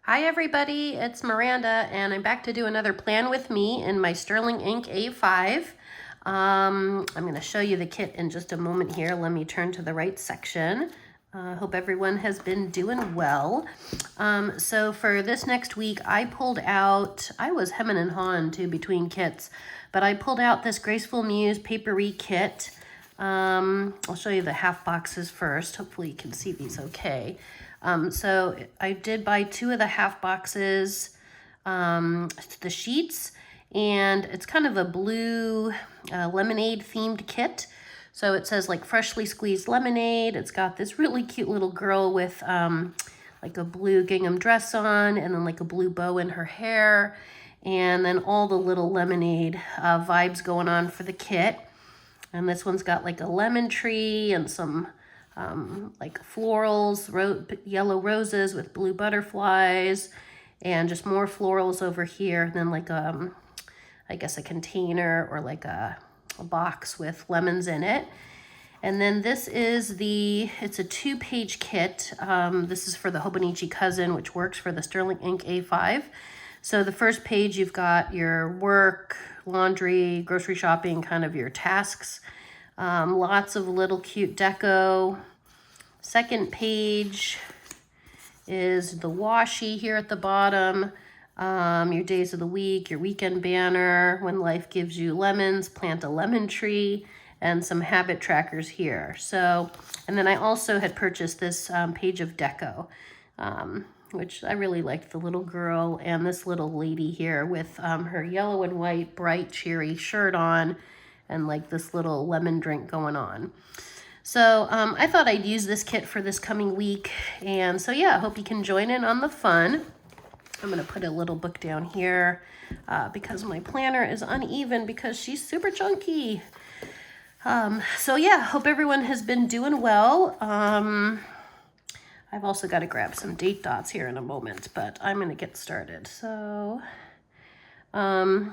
Hi everybody, it's Miranda and I'm back to do another plan with me in my Sterling Ink A5. I'm going to show you the kit in just a moment here. Let me turn to the right section. Hope everyone has been doing well. So for this next week, I pulled out, I was hemming and hawing too between kits, but I pulled out this Graceful Muse Paperie kit. I'll show you the half boxes first. Hopefully you can see these okay. So I did buy 2 of the half boxes, the sheets, and it's kind of a blue lemonade themed kit. So it says like freshly squeezed lemonade. It's got this really cute little girl with like a blue gingham dress on and then like a blue bow in her hair. And then all the little lemonade vibes going on for the kit. And this one's got like a lemon tree and some like florals, yellow roses with blue butterflies, and just more florals over here. And then like I guess a container or like a box with lemons in it. And then this is it's a 2-page kit. This is for the Hobonichi Cousin, which works for the Sterling Ink A5. So the first page, you've got your work, laundry, grocery shopping, kind of your tasks. Lots of little cute deco. Second page is the washi here at the bottom. Your days of the week, your weekend banner, when life gives you lemons, plant a lemon tree, and some habit trackers here. So, and then I also had purchased this page of deco, which I really liked, the little girl and this little lady here with her yellow and white bright cheery shirt on and like this little lemon drink going on. So I thought I'd use this kit for this coming week. And so yeah, I hope you can join in on the fun. I'm gonna put a little book down here because my planner is uneven because she's super chunky. So yeah, hope everyone has been doing well. I've also got to grab some date dots here in a moment, but I'm going to get started. So, and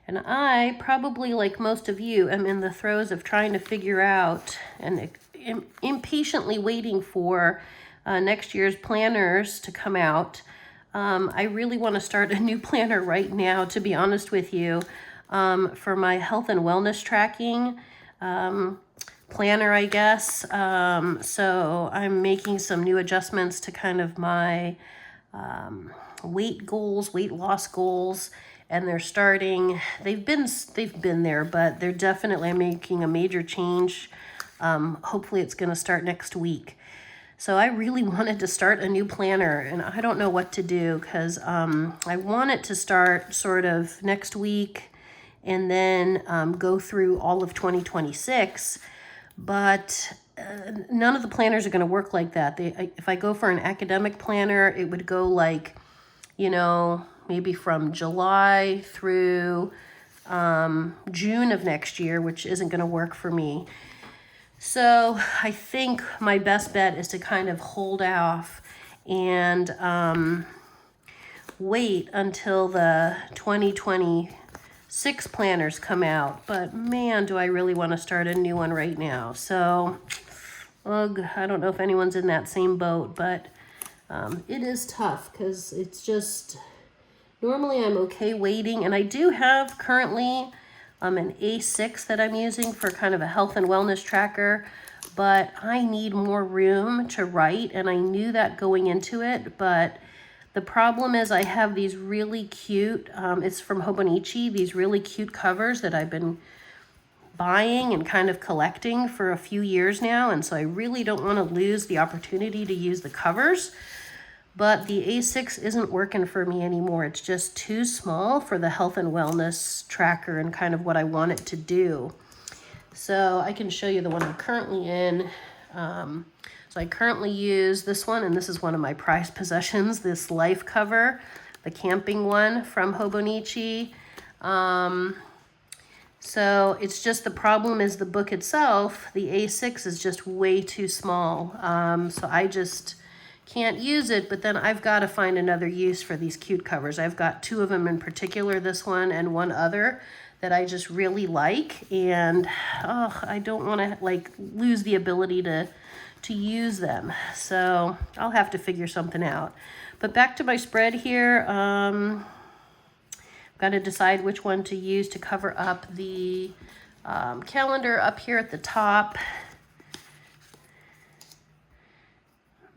I probably, like most of you, am in the throes of trying to figure out and impatiently waiting for next year's planners to come out. I really want to start a new planner right now, to be honest with you, for my health and wellness tracking planner, I guess. So I'm making some new adjustments to kind of my weight goals, weight loss goals, and they've been there, but they're definitely making a major change. Hopefully it's going to start next week. So I really wanted to start a new planner, and I don't know what to do because I want it to start sort of next week and then go through all of 2026. But none of the planners are going to work like that. If I go for an academic planner, it would go like, maybe from July through June of next year, which isn't going to work for me. So I think my best bet is to kind of hold off and wait until the 2026 planners come out. But man, do I really want to start a new one right now. So, ugh, I don't know if anyone's in that same boat, but it is tough because it's just, normally I'm okay waiting. And I do have currently an A6 that I'm using for kind of a health and wellness tracker, but I need more room to write, and I knew that going into it, but the problem is I have these really cute, it's from Hobonichi, these really cute covers that I've been buying and kind of collecting for a few years now, and so I really don't want to lose the opportunity to use the covers. But the A6 isn't working for me anymore. It's just too small for the health and wellness tracker and kind of what I want it to do. So I can show you the one I'm currently in. So I currently use this one, and this is one of my prized possessions, this life cover, the camping one from Hobonichi. So it's just, the problem is the book itself, the A6 is just way too small. So I just can't use it, but then I've got to find another use for these cute covers. I've got 2 of them in particular, this one and one other, that I just really like, and I don't want to like lose the ability to to use them. So I'll have to figure something out. But back to my spread here. Got to decide which one to use to cover up the calendar up here at the top.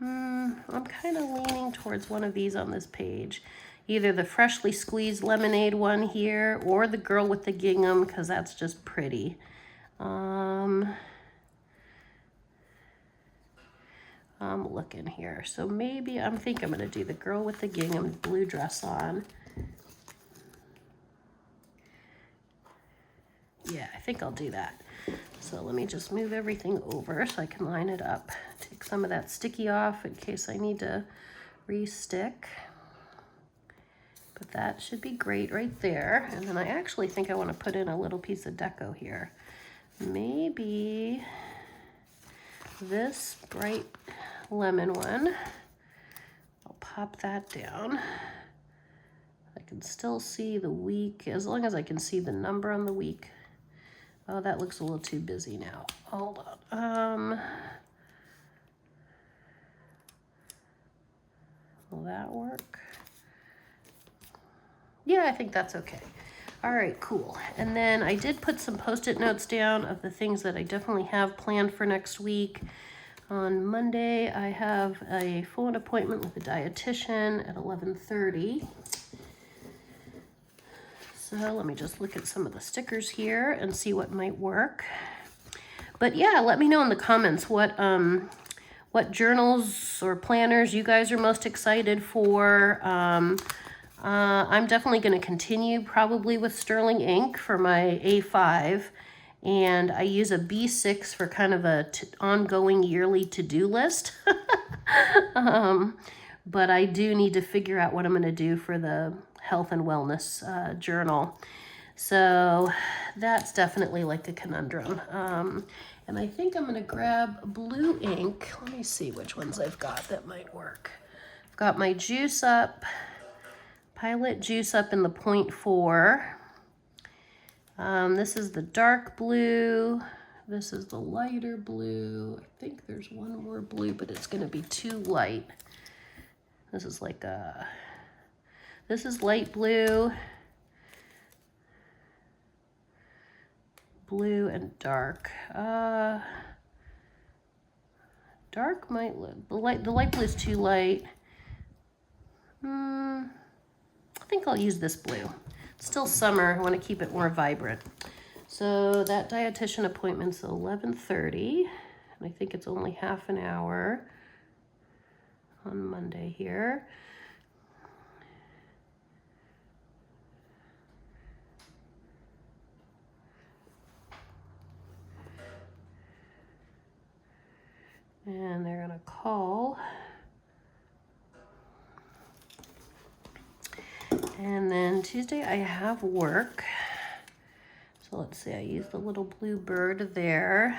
I'm kind of leaning towards one of these on this page. Either the freshly squeezed lemonade one here or the girl with the gingham, because that's just pretty. I'm looking here. So maybe I think I'm going to do the girl with the gingham blue dress on. Yeah, I think I'll do that. So let me just move everything over so I can line it up. Take some of that sticky off in case I need to re-stick. But that should be great right there. And then I actually think I want to put in a little piece of deco here. Maybe this bright lemon one. I'll pop that down. I can still see the week, as long as I can see the number on the week. Oh, that looks a little too busy now. Hold on. Will that work? Yeah, I think that's okay. All right, cool. And then I did put some Post-it notes down of the things that I definitely have planned for next week. On Monday, I have a phone appointment with a dietitian at 11:30. So let me just look at some of the stickers here and see what might work. But yeah, let me know in the comments what journals or planners you guys are most excited for. I'm definitely going to continue probably with Sterling ink for my A5. And I use a B6 for kind of a ongoing yearly to-do list. But I do need to figure out what I'm going to do for the health and wellness journal. So that's definitely like a conundrum. And I think I'm going to grab blue ink. Let me see which ones I've got that might work. I've got my Juice Up, Pilot Juice Up in the 0.4. This is the dark blue. This is the lighter blue. I think there's one more blue, but it's going to be too light. This is like a... This is light blue, blue and dark. Dark might look, the light blue is too light. I think I'll use this blue. It's still summer, I want to keep it more vibrant. So that dietitian appointment's 11:30, and I think it's only half an hour on Monday here. And they're gonna call. And then Tuesday I have work. So let's see, I used the little blue bird there.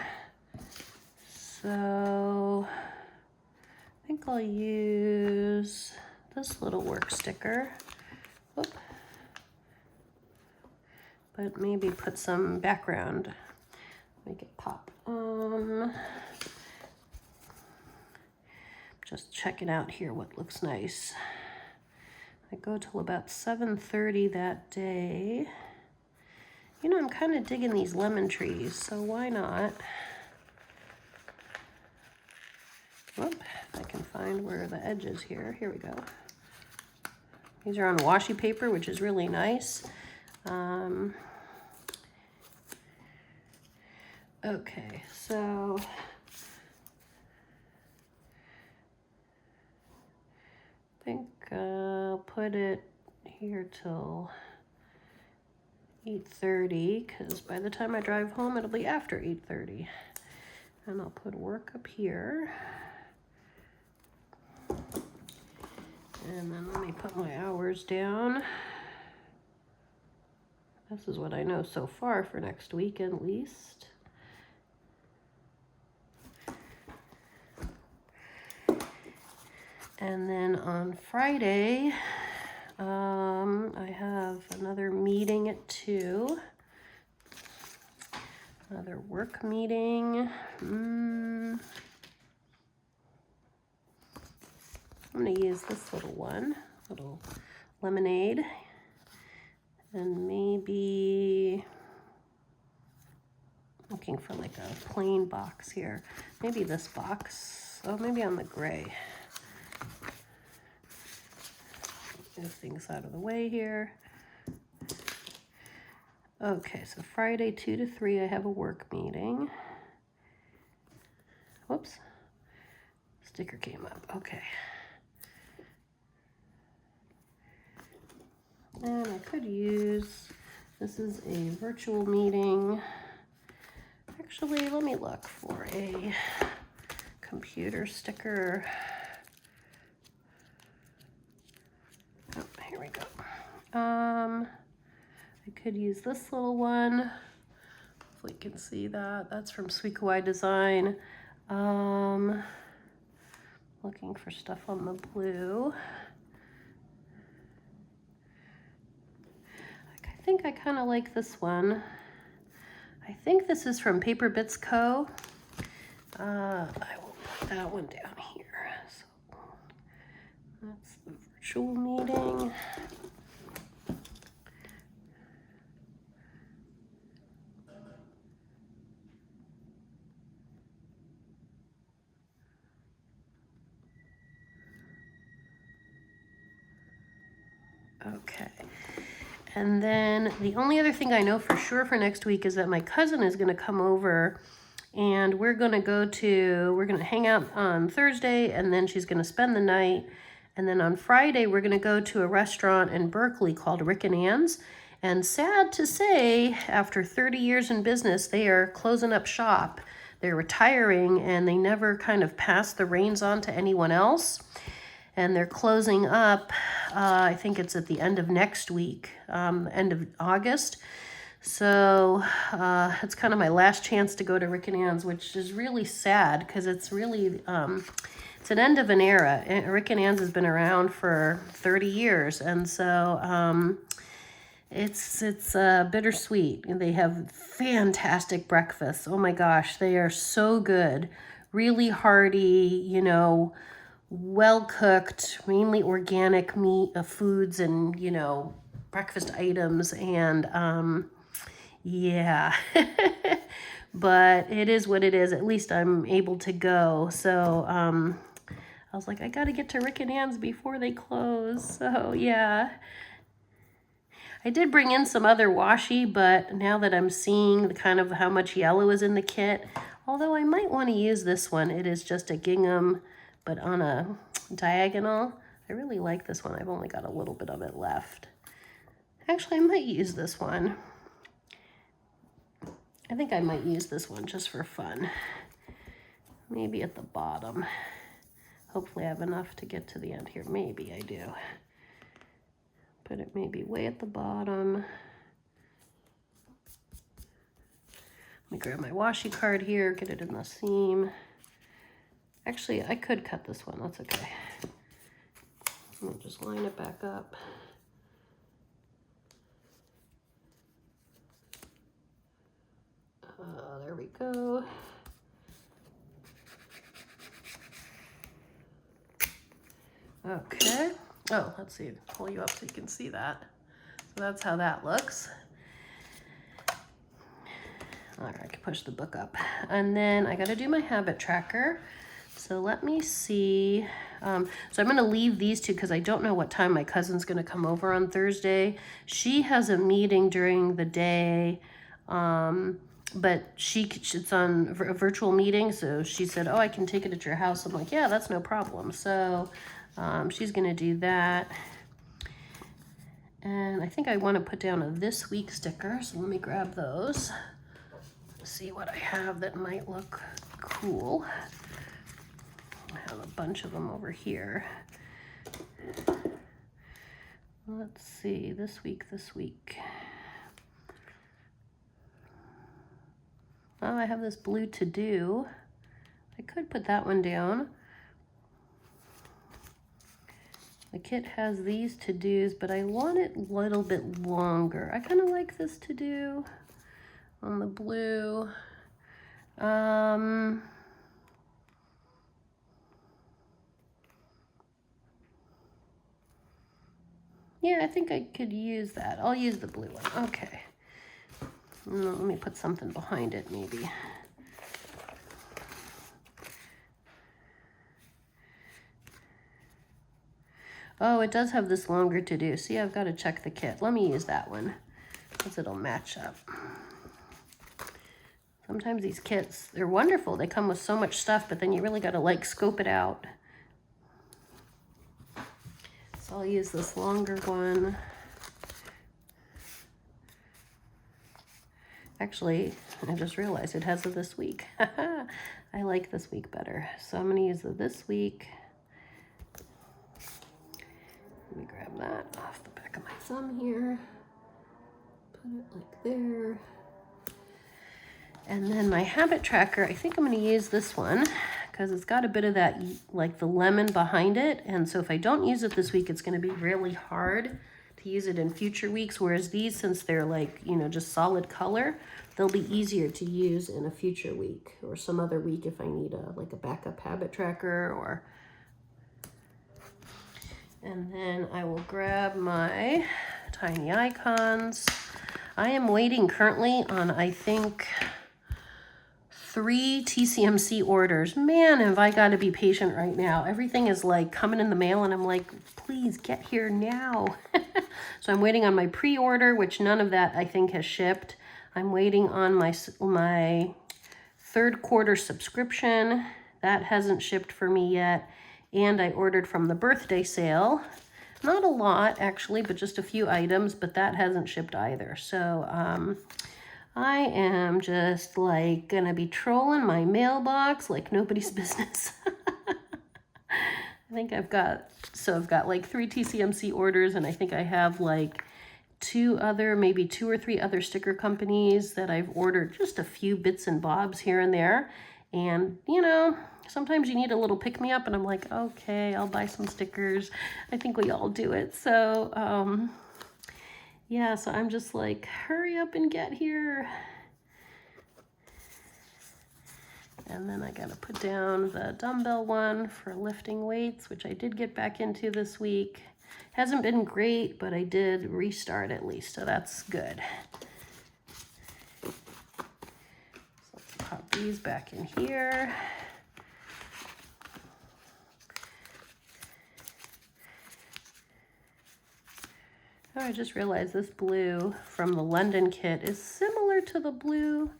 So I think I'll use this little work sticker. Whoop. But maybe put some background, make it pop. Just checking out here what looks nice. I go till about 7:30 that day. You know, I'm kind of digging these lemon trees, so why not? Whoop, I can find where the edge is here. Here we go. These are on washi paper, which is really nice. Okay, so I think I'll put it here till 8:30, because by the time I drive home, it'll be after 8:30. And I'll put work up here. And then let me put my hours down. This is what I know so far for next week at least. And then on Friday, I have another meeting at 2. Another work meeting. I'm going to use this little one, little lemonade, and maybe looking for like a plain box here. Maybe this box. Oh, maybe on the gray. Move things out of the way here. Okay, so Friday 2 to 3 I have a work meeting. Whoops. Sticker came up. Okay. And I could use, this is a virtual meeting. Actually, let me look for a computer sticker. Oh, here we go. I could use this little one. Hopefully you can see that. That's from Sweet Kawaii Design. Looking for stuff on the blue. I think I kind of like this one. I think this is from Paper Bits Co. I will put that one down here. So that's the virtual meeting. Okay. And then the only other thing I know for sure for next week is that my cousin is going to come over, and we're going to hang out on Thursday, and then she's going to spend the night. And then on Friday, we're going to go to a restaurant in Berkeley called Rick and Ann's. And sad to say, after 30 years in business, they are closing up shop. They're retiring, and they never kind of pass the reins on to anyone else. And they're closing up, I think it's at the end of next week, end of August. So it's kind of my last chance to go to Rick and Ann's, which is really sad because it's really, it's an end of an era. Rick and Ann's has been around for 30 years. And so it's bittersweet. They have fantastic breakfasts. Oh my gosh, they are so good. Really hearty, you know, well-cooked, mainly organic meat, foods and, you know, breakfast items. And yeah, but it is what it is. At least I'm able to go. So I was like, I got to get to Rick and Ann's before they close. So yeah. I did bring in some other washi, but now that I'm seeing the kind of how much yellow is in the kit, although I might want to use this one. It is just a gingham, but on a diagonal. I really like this one. I've only got a little bit of it left. Actually, I might use this one. I think I might use this one just for fun. Maybe at the bottom. Hopefully I have enough to get to the end here. Maybe I do. Put it maybe way at the bottom. Let me grab my washi card here, get it in the seam. Actually, I could cut this one, that's okay. I'll just line it back up. There we go. Okay. Oh, let's see, pull you up so you can see that. So that's how that looks. All right, I can push the book up. And then I gotta do my habit tracker. So let me see. So I'm gonna leave these two because I don't know what time my cousin's gonna come over on Thursday. She has a meeting during the day, but it's on a virtual meeting. So she said, oh, I can take it at your house. I'm like, yeah, that's no problem. So she's gonna do that. And I think I wanna put down a this week sticker. So let me grab those. See what I have that might look cool. I have a bunch of them over here. Let's see, this week. Oh, I have this blue to do. I could put that one down. The kit has these to-dos, but I want it a little bit longer. I kind of like this to-do on the blue. Yeah, I think I could use that. I'll use the blue one. Okay. Let me put something behind it maybe. Oh, it does have this longer to do. See, I've got to check the kit. Let me use that one because it'll match up. Sometimes these kits, they're wonderful. They come with so much stuff, but then you really got to like scope it out. So I'll use this longer one. Actually, I just realized it has it this week. I like this week better. So I'm going to use the this week. Let me grab that off the back of my thumb here. Put it like there. And then my habit tracker, I think I'm going to use this one because it's got a bit of that, like the lemon behind it. And so if I don't use it this week, it's going to be really hard to use it in future weeks. Whereas these, since they're like, you know, just solid color, they'll be easier to use in a future week or some other week if I need like a backup habit tracker or... And then I will grab my tiny icons. I am waiting currently on, I think, 3 TCMC orders. Man, have I got to be patient right now. Everything is like coming in the mail and I'm like, please get here now. So I'm waiting on my pre-order, which none of that I think has shipped. I'm waiting on my third quarter subscription. That hasn't shipped for me yet. And I ordered from the birthday sale. Not a lot, actually, but just a few items, but that hasn't shipped either. So I am just like gonna be trolling my mailbox like nobody's business. I think I've got like 3 TCMC orders, and I think I have like maybe 2 or 3 other sticker companies that I've ordered just a few bits and bobs here and there. And, you know, sometimes you need a little pick-me-up, and I'm like, okay, I'll buy some stickers. I think we all do it. So, yeah, so I'm just like, hurry up and get here. And then I got to put down the dumbbell one for lifting weights, which I did get back into this week. Hasn't been great, but I did restart at least, so that's good. Pop these back in here. Oh, I just realized this blue from the London kit is similar to the blue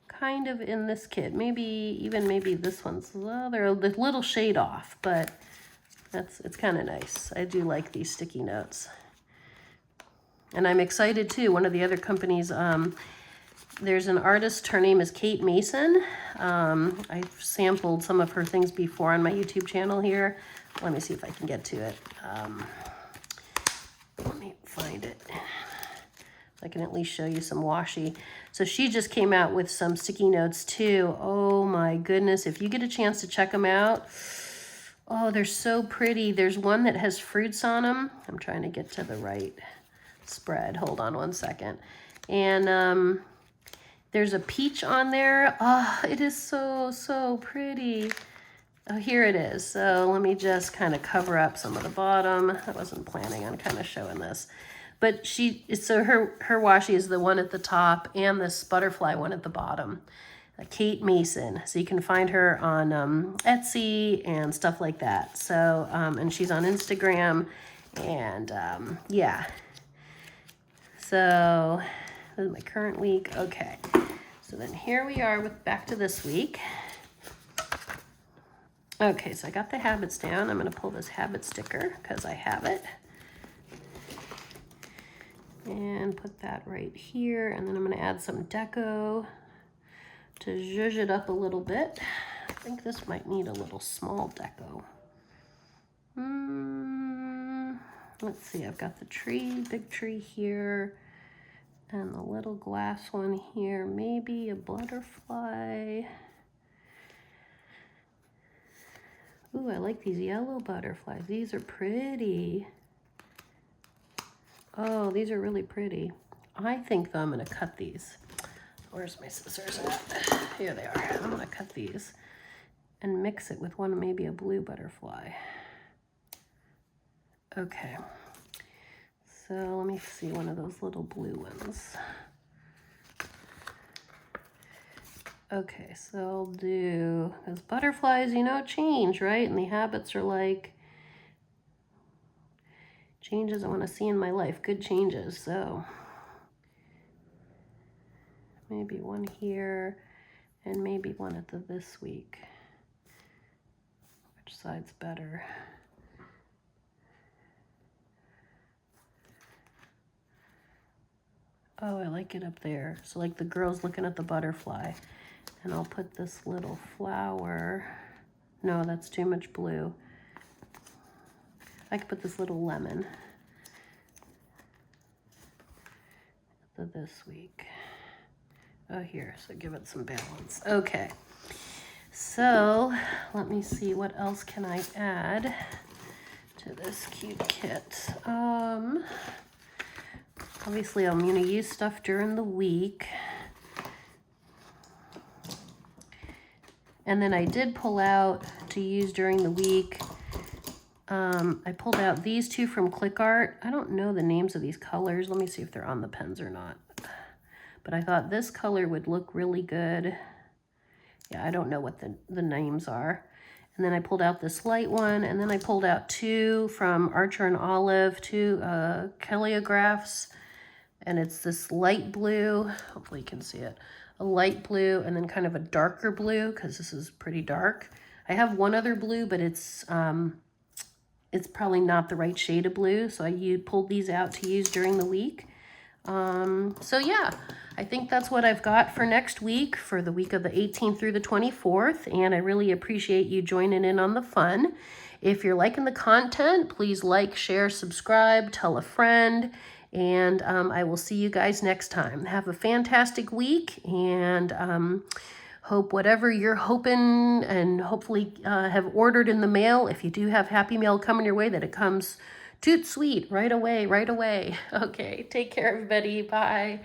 kind of in this kit. Maybe this one's, well, they're a little shade off, but it's kind of nice. I do like these sticky notes. And I'm excited too. One of the other companies, there's an artist, her name is Kate Mason. I've sampled some of her things before on my YouTube channel here. Let me see if I can get to it. Let me find it. I can at least show you some washi. So she just came out with some sticky notes too. Oh my goodness, if you get a chance to check them out. Oh, they're so pretty. There's one that has fruits on them. I'm trying to get to the right spread. Hold on one second. And there's a peach on there. Oh, it is so, so pretty. Oh, here it is. So let me just kind of cover up some of the bottom. I wasn't planning on kind of showing this. But her washi is the one at the top and this butterfly one at the bottom. Kate Mason. So you can find her on Etsy and stuff like that. So, and she's on Instagram. And yeah. So this is my current week. Okay. So then here we are with back to this week. Okay, so I got the habits down. I'm going to pull this habit sticker because I have it. And put that right here. And then I'm going to add some deco to zhuzh it up a little bit. I think this might need a little small deco. Let's see, I've got the tree, big tree here. And the little glass one here, maybe a butterfly. Ooh, I like these yellow butterflies. These are pretty. Oh, these are really pretty. I think though I'm gonna cut these. Where's my scissors at? Here they are. I'm gonna cut these and mix it with one, maybe a blue butterfly. Okay. So let me see one of those little blue ones. Okay, so I'll do, because butterflies, you know, change, right? And the habits are like changes I want to see in my life, good changes. So maybe one here and maybe one at this week. Which side's better? Oh, I like it up there. So like the girl's looking at the butterfly. And I'll put this little flower. No, that's too much blue. I could put this little lemon this week. Oh, here, so give it some balance. Okay, so let me see, what else can I add to this cute kit? Obviously I'm gonna use stuff during the week. And then I did pull out to use during the week. I pulled out these two from ClickArt. I don't know the names of these colors. Let me see if they're on the pens or not. But I thought this color would look really good. Yeah, I don't know what the names are. And then I pulled out this light one, and then I pulled out two from Archer and Olive, two calligraphs. And it's this light blue, hopefully you can see it, a light blue, and then kind of a darker blue, because this is pretty dark. I have one other blue, but it's probably not the right shade of blue, so I pulled these out to use during the week. So yeah, I think that's what I've got for next week, for the week of the 18th through the 24th, and I really appreciate you joining in on the fun. If you're liking the content, please like, share, subscribe, tell a friend, and I will see you guys next time. Have a fantastic week, and hope whatever you're hoping and hopefully have ordered in the mail, if you do have Happy Mail coming your way, that it comes toot sweet right away, right away. Okay, take care, everybody. Bye.